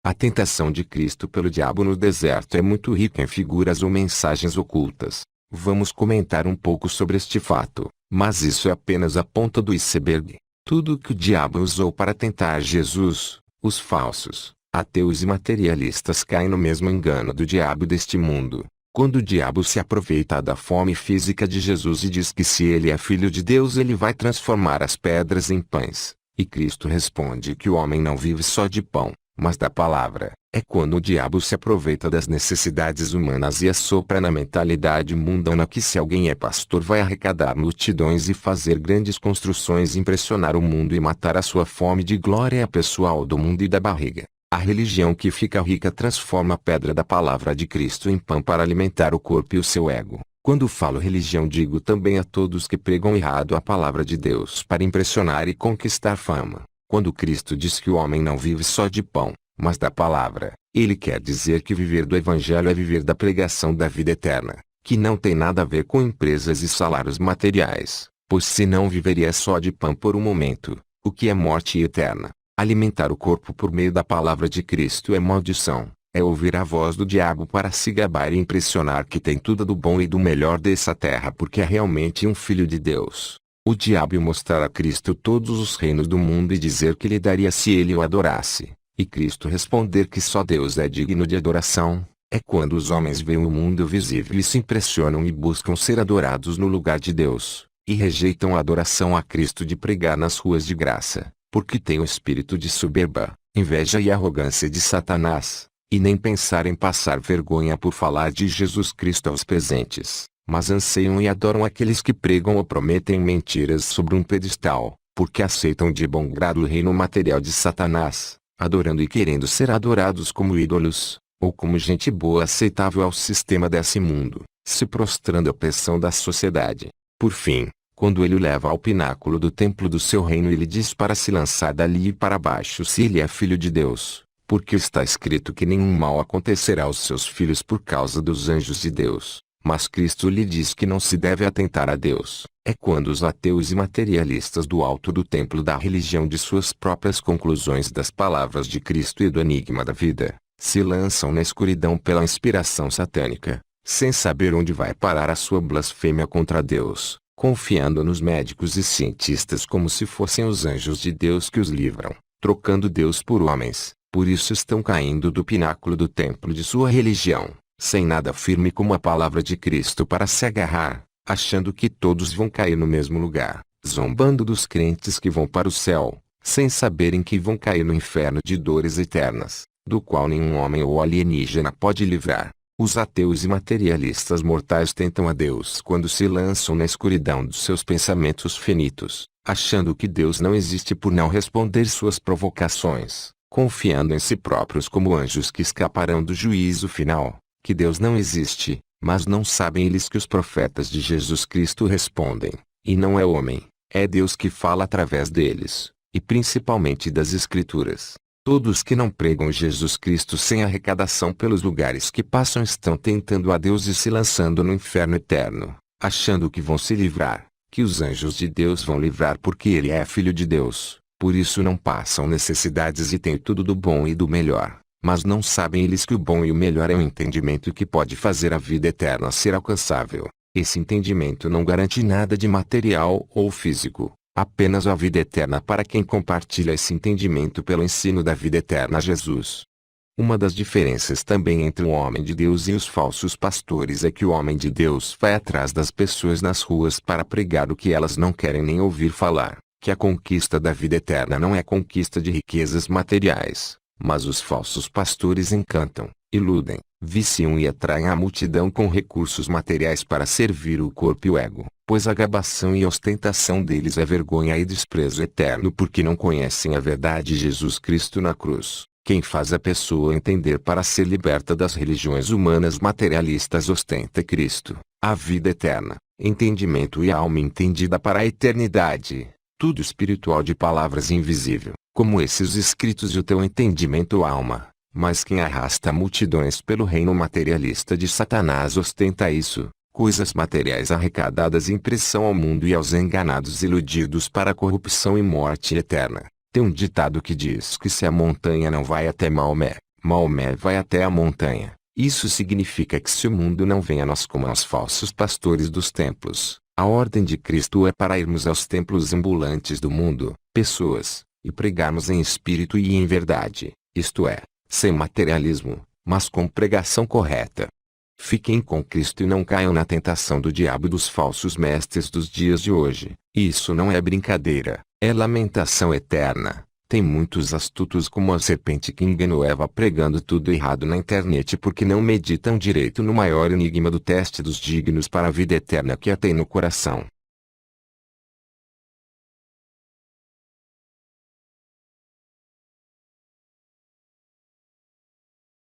A tentação de Cristo pelo diabo no deserto é muito rica em figuras ou mensagens ocultas. Vamos comentar um pouco sobre este fato, mas isso é apenas a ponta do iceberg. Tudo o que o diabo usou para tentar Jesus, os falsos, ateus e materialistas caem no mesmo engano do diabo deste mundo. Quando o diabo se aproveita da fome física de Jesus e diz que se ele é filho de Deus ele vai transformar as pedras em pães, e Cristo responde que o homem não vive só de pão, mas da palavra. É quando o diabo se aproveita das necessidades humanas e assopra na mentalidade mundana que se alguém é pastor vai arrecadar multidões e fazer grandes construções, impressionar o mundo e matar a sua fome de glória pessoal do mundo e da barriga. A religião que fica rica transforma a pedra da palavra de Cristo em pão para alimentar o corpo e o seu ego. Quando falo religião digo também a todos que pregam errado a palavra de Deus para impressionar e conquistar fama. Quando Cristo diz que o homem não vive só de pão, mas da palavra, ele quer dizer que viver do evangelho é viver da pregação da vida eterna, que não tem nada a ver com empresas e salários materiais, pois senão viveria só de pão por um momento, o que é morte eterna. Alimentar o corpo por meio da palavra de Cristo é maldição, é ouvir a voz do diabo para se gabar e impressionar que tem tudo do bom e do melhor dessa terra porque é realmente um filho de Deus. O diabo mostrar a Cristo todos os reinos do mundo e dizer que lhe daria se ele o adorasse, e Cristo responder que só Deus é digno de adoração, é quando os homens veem o mundo visível e se impressionam e buscam ser adorados no lugar de Deus, e rejeitam a adoração a Cristo de pregar nas ruas de graça, porque tem o espírito de soberba, inveja e arrogância de Satanás, e nem pensar em passar vergonha por falar de Jesus Cristo aos presentes, mas anseiam e adoram aqueles que pregam ou prometem mentiras sobre um pedestal, porque aceitam de bom grado o reino material de Satanás, adorando e querendo ser adorados como ídolos, ou como gente boa aceitável ao sistema desse mundo, se prostrando à pressão da sociedade. Por fim, quando ele o leva ao pináculo do templo do seu reino e lhe diz para se lançar dali para baixo se ele é filho de Deus, porque está escrito que nenhum mal acontecerá aos seus filhos por causa dos anjos de Deus, mas Cristo lhe diz que não se deve atentar a Deus. É quando os ateus e materialistas do alto do templo da religião de suas próprias conclusões das palavras de Cristo e do enigma da vida, se lançam na escuridão pela inspiração satânica, sem saber onde vai parar a sua blasfêmia contra Deus, confiando nos médicos e cientistas como se fossem os anjos de Deus que os livram, trocando Deus por homens. Por isso estão caindo do pináculo do templo de sua religião, sem nada firme como a palavra de Cristo para se agarrar, achando que todos vão cair no mesmo lugar, zombando dos crentes que vão para o céu, sem saberem que vão cair no inferno de dores eternas, do qual nenhum homem ou alienígena pode livrar. Os ateus e materialistas mortais tentam a Deus quando se lançam na escuridão dos seus pensamentos finitos, achando que Deus não existe por não responder suas provocações, confiando em si próprios como anjos que escaparão do juízo final, que Deus não existe, mas não sabem eles que os profetas de Jesus Cristo respondem, e não é homem, é Deus que fala através deles, e principalmente das Escrituras. Todos que não pregam Jesus Cristo sem arrecadação pelos lugares que passam estão tentando a Deus e se lançando no inferno eterno, achando que vão se livrar, que os anjos de Deus vão livrar porque ele é filho de Deus, por isso não passam necessidades e têm tudo do bom e do melhor, mas não sabem eles que o bom e o melhor é um entendimento que pode fazer a vida eterna ser alcançável. Esse entendimento não garante nada de material ou físico. Apenas a vida eterna para quem compartilha esse entendimento pelo ensino da vida eterna a Jesus. Uma das diferenças também entre o homem de Deus e os falsos pastores é que o homem de Deus vai atrás das pessoas nas ruas para pregar o que elas não querem nem ouvir falar, que a conquista da vida eterna não é conquista de riquezas materiais, mas os falsos pastores encantam, iludem, viciam e atraem a multidão com recursos materiais para servir o corpo e o ego, pois a gabação e ostentação deles é vergonha e desprezo eterno porque não conhecem a verdade de Jesus Cristo na cruz. Quem faz a pessoa entender para ser liberta das religiões humanas materialistas ostenta Cristo, a vida eterna, entendimento e alma entendida para a eternidade, tudo espiritual de palavras invisível, como esses escritos e o teu entendimento alma. Mas quem arrasta multidões pelo reino materialista de Satanás ostenta isso, coisas materiais arrecadadas em impressão ao mundo e aos enganados iludidos para a corrupção e morte eterna. Tem um ditado que diz que se a montanha não vai até Maomé, Maomé vai até a montanha. Isso significa que se o mundo não vem a nós como aos falsos pastores dos templos, a ordem de Cristo é para irmos aos templos ambulantes do mundo, pessoas, e pregarmos em espírito e em verdade, isto é, sem materialismo, mas com pregação correta. Fiquem com Cristo e não caiam na tentação do diabo e dos falsos mestres dos dias de hoje. Isso não é brincadeira, é lamentação eterna. Tem muitos astutos como a serpente que enganou Eva pregando tudo errado na internet porque não meditam direito no maior enigma do teste dos dignos para a vida eterna que a tem no coração.